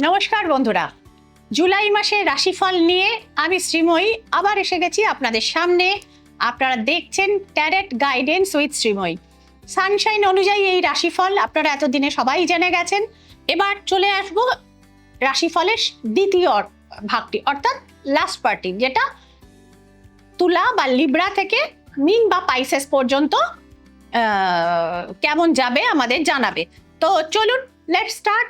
নমস্কার বন্ধুরা, জুলাই মাসের রাশিফল নিয়ে আমি শ্রীময়ী আবার এসে গেছি আপনাদের সামনে। আপনারা দেখছেন tarot guidance with Shreemoyee. Sun sign অনুযায়ী এই রাশিফল আপনারা এতদিনে সবাই জেনে গেছেন। এবার চলে আসবো রাশিফলের দ্বিতীয় ভাগটি, অর্থাৎ লাস্ট পার্টি, যেটা তুলা বা লিব্রা থেকে মীন বা পাইসেস পর্যন্ত কেমন যাবে আমাদের জানাবে। তো চলুন, লেটস স্টার্ট।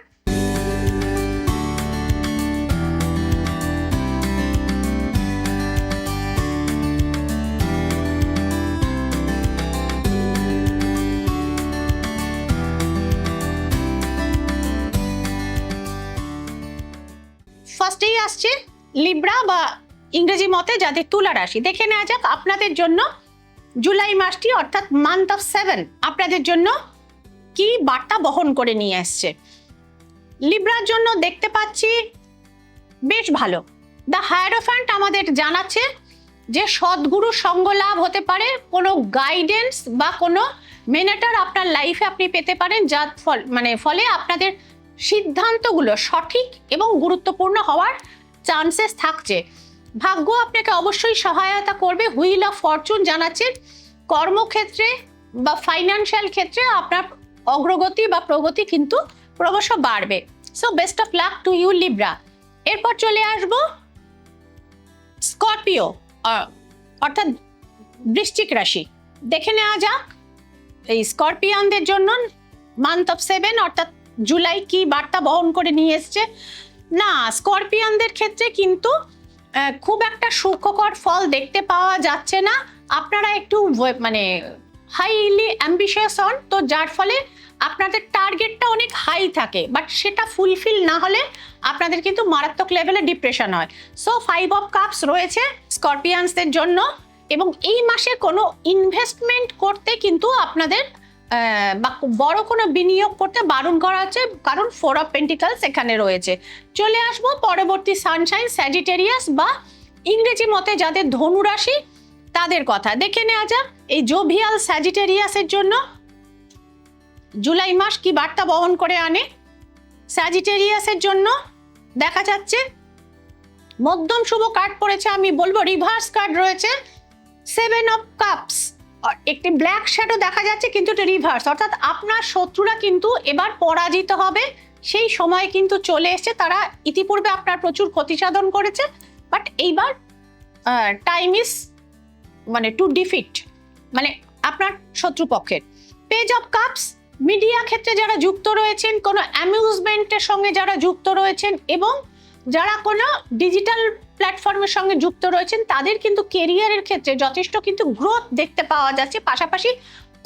ফার্স্টেই আসছে লিব্রা বা ইংরেজি মতে যাদের তুলা রাশি। দেখে নেওয়া যাক আপনাদের জন্য জুলাই মাসটি, অর্থাৎ মান্থ অফ 7, আপনাদের জন্য কি বার্তা বহন করে নিয়ে আসছে। লিব্রার জন্য দেখতে পাচ্ছি বেশ ভালো। দ্য হায়ারোফ্যান্ট আমাদের জানাচ্ছে যে সদ্গুরু সঙ্গ লাভ হতে পারে, কোনো গাইডেন্স বা কোনো মেনেটার আপনার লাইফে আপনি পেতে পারেন, যার ফলে আপনাদের সিদ্ধান্তগুলো সঠিক এবং গুরুত্বপূর্ণ হওয়ার চান্সেস থাকছে। ভাগ্য আপনাকে অবশ্যই সহায়তা করবে। হুইল অফ ফরচুন জানাচ্ছে কর্মক্ষেত্রে বা ফাইন্যান্সিয়াল ক্ষেত্রে আপনার অগ্রগতি বা প্রগতি কিন্তু ক্রমশ বাড়বে। So best of luck to you Libra. এরপর চলে আসবো স্করপিও, অর্থাৎ বৃশ্চিক রাশি। দেখে নেওয়া যাক এই স্করপিয়ানদের জন্য মান্থ অফ 7, অর্থাৎ জুলাই কি বার্তা বহন করে নিয়ে এসছে। না, স্করপিয়ানদের ক্ষেত্রে কিন্তু খুব একটা সুখকর ফল দেখতে পাওয়া যাচ্ছে না। আপনারা একটু হাইলি অ্যাম্বিশিয়াস হন, তো যার ফলে আপনাদের টার্গেটটা অনেক হাই থাকে, বাট সেটা ফুলফিল না হলে আপনাদের কিন্তু মারাত্মক লেভেলে ডিপ্রেশন হয়। সো 5 অফ কাপস রয়েছে স্করপিয়ানসদের জন্য, এবং এই মাসে কোনো ইনভেস্টমেন্ট করতে কিন্তু আপনাদের বা বড় কোনো বিনিয়োগ করতে বারণ করা হচ্ছে, কারণ 4 অফ পেন্টিকলস এখানে রয়েছে। চলে আসবো পরবর্তী সানশাইন স্যাজিটেরিয়াস বা ইংরেজি মতে যাদের ধনু রাশি তাদের কথা। দেখে নেওয়া যাক এই জোভিয়াল স্যাজিটেরিয়াসের জন্য জুলাই মাস কি বার্তা বহন করে আনে। স্যাজিটেরিয়াসের জন্য দেখা যাচ্ছে মধ্যম শুভ কার্ড পড়েছে, আমি বলবো রিভার্স কার্ড রয়েছে 7 অফ কাপস। একটি ব্ল্যাক শ্যাডো দেখা যাচ্ছে, কিন্তু এটা রিভার্স, অর্থাৎ আপনার শত্রুরা কিন্তু এবার পরাজিত হবে। সেই সময় কিন্তু চলে এসেছে। তারা ইতিপূর্বে আপনার প্রচুর ক্ষতি সাধন করেছে, বাট এইবার টাইম ইজ টু ডিফিট, আপনার শত্রুপক্ষের। পেজ অফ কাপস, মিডিয়া ক্ষেত্রে যারা যুক্ত রয়েছেন, কোনো অ্যামিউজমেন্টের সঙ্গে যারা যুক্ত রয়েছেন এবং যারা কোনো ডিজিটাল প্ল্যাটফর্মের সঙ্গে যুক্ত রয়েছেন, তাদের কিন্তু কেরিয়ারের ক্ষেত্রে যথেষ্ট কিন্তু গ্রোথ দেখতে পাওয়া যাচ্ছে। পাশাপাশি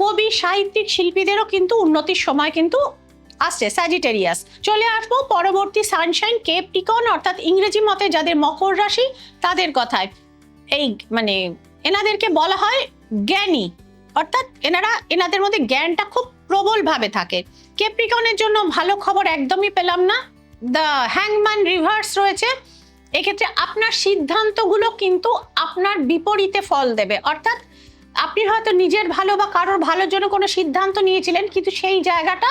কবি, সাহিত্যিক, শিল্পীদেরও কিন্তু উন্নতির সময় কিন্তু আসছে স্যাজিটেরিয়াস। চলে আসবো পরবর্তী সানশাইন কেপ্রিকন, অর্থাৎ ইংরেজি মতে যাদের মকর রাশি তাদের কথায়। এই এনাদেরকে বলা হয় জ্ঞানী, অর্থাৎ এনাদের মধ্যে জ্ঞানটা খুব প্রবলভাবে থাকে। কেপ্রিকনের জন্য ভালো খবর একদমই পেলাম না। দ্য হ্যাংম্যান রিভার্স রয়েছে। এক্ষেত্রে আপনার সিদ্ধান্তগুলো কিন্তু আপনার বিপরীতে ফল দেবে, অর্থাৎ আপনি হয়তো নিজের ভালো বা কারোর ভালোর জন্য কোনো সিদ্ধান্ত নিয়েছিলেন, কিন্তু সেই জায়গাটা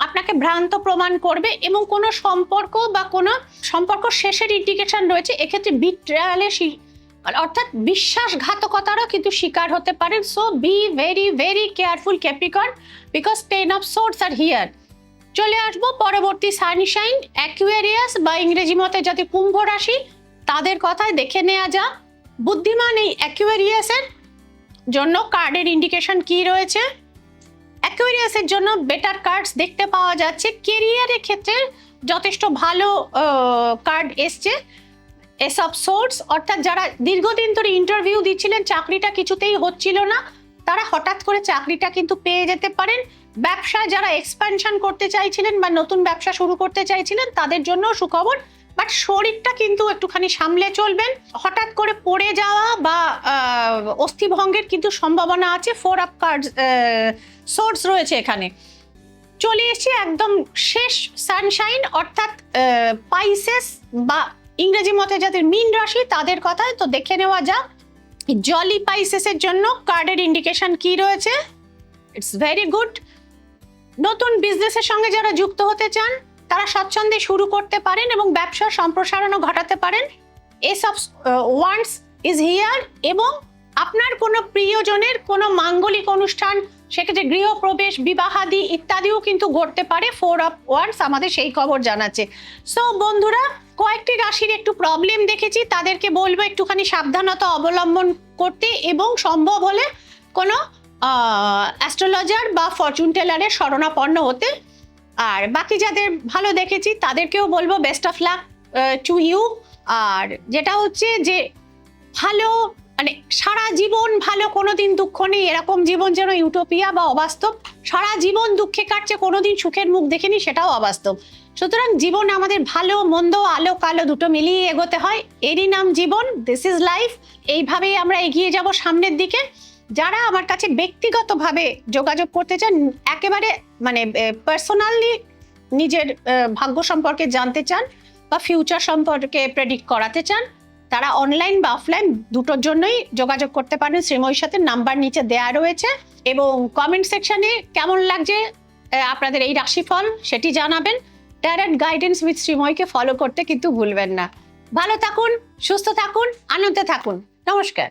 আপনাকে ভ্রান্ত প্রমাণ করবে এবং কোনো সম্পর্ক বা কোনো সম্পর্ক শেষের ইন্ডিকেশন রয়েছে। এক্ষেত্রে বিট্রায়ালে, অর্থাৎ বিশ্বাসঘাতকতারও কিন্তু শিকার হতে পারেন। So be very very careful Capricorn, because 10 of swords R here. চলে আসবো পরবর্তী সানশাইন অ্যাকুয়ারিয়াস বা ইংরেজি মতে যাদের কুম্ভ রাশি তাদের কথায়। দেখে নেওয়া যাক বুদ্ধিমান এই অ্যাকুয়ারিয়াসের জন্য কার্ডের ইন্ডিকেশন কি রয়েছে। অ্যাকুয়ারিয়াসের জন্য বেটার কার্ডস দেখতে পাওয়া যাচ্ছে। কেরিয়ারের ক্ষেত্রে যথেষ্ট ভালো কার্ড এসছে। এস অফ সোর্ডস, অর্থাৎ যারা দীর্ঘদিন ধরে ইন্টারভিউ দিচ্ছিলেন, চাকরিটা কিছুতেই হচ্ছিল না, তারা হঠাৎ করে চাকরিটা কিন্তু পেয়ে যেতে পারেন। ব্যবসায় যারা এক্সপ্যানশন করতে চাইছিলেন বা নতুন ব্যবসা শুরু করতে চাইছিলেন তাদের জন্য সুখবর, বাট শরীরটা কিন্তু একটুখানি সামলে চলবেন। হঠাৎ করে পড়ে যাওয়া বা অস্থিভঙ্গের কিন্তু সম্ভাবনা আছে। 4 অফ কার্ডস সোর্স রয়েছে এখানে। চলে এসেছি একদম শেষ সানশাইন, অর্থাৎ পাইসেস বা ইংরেজি মতে যাদের মীন রাশি তাদের কথায়। তো দেখে নেওয়া যাক জলি পাইসেসের জন্য কার্ডের ইন্ডিকেশন কি রয়েছে। It's very good. নতুন বিজনেসের সঙ্গে যারা যুক্ত হতে চান তারা স্বচ্ছন্দে শুরু করতে পারেন এবং ব্যবসার সম্প্রসারণও ঘটাতে পারেন। S of wands is here, এবং আপনার কোনো প্রিয়জনের কোনো মাঙ্গলিক অনুষ্ঠান, সেক্ষেত্রে গৃহপ্রবেশ, বিবাহাদি ইত্যাদিও কিন্তু ঘটতে পারে। 4 অফ ওয়ান্ডস আমাদের সেই খবর জানাচ্ছে। সো বন্ধুরা, কয়েকটি রাশির একটু প্রবলেম দেখেছি, তাদেরকে বলবো একটুখানি সাবধানতা অবলম্বন করতে এবং সম্ভব হলে কোনো অ্যাস্ট্রোলজার বা ফরচুন টেলারের শরণাপন্ন হতে। আর বাকি যাদের ভালো দেখেছি তাদেরকেও বলবো best of luck to you. আর যেটা হচ্ছে যে ভালো, মানে সারা জীবন ভালো, কোনোদিন দুঃখ নেই, এরকম জীবন যেন ইউটোপিয়া বা অবাস্তব। সারা জীবন দুঃখে কাটছে, কোনোদিন সুখের মুখ দেখিনি, সেটাও অবাস্তব। সুতরাং জীবন আমাদের ভালো মন্দ, আলো কালো দুটো মিলিয়ে এগোতে হয়, এরই নাম জীবন। This is life. এইভাবেই আমরা এগিয়ে যাব সামনের দিকে। যারা আমার কাছে ব্যক্তিগতভাবে যোগাযোগ করতে চান, একেবারে মানে পার্সোনালি নিজের ভাগ্য সম্পর্কে জানতে চান বা ফিউচার সম্পর্কে প্রেডিক্ট করাতে চান, তারা অনলাইন বা অফলাইন দুটোর জন্যই যোগাযোগ করতে পারেন। শ্রীময়ীর সাথে নাম্বার নিচে দেয়া রয়েছে, এবং কমেন্ট সেকশনে কেমন লাগছে আপনাদের এই রাশিফল সেটি জানাবেন। ট্যারট গাইডেন্স উইথ শ্রীময়ীকে ফলো করতে কিন্তু ভুলবেন না। ভালো থাকুন, সুস্থ থাকুন, আনন্দে থাকুন। নমস্কার।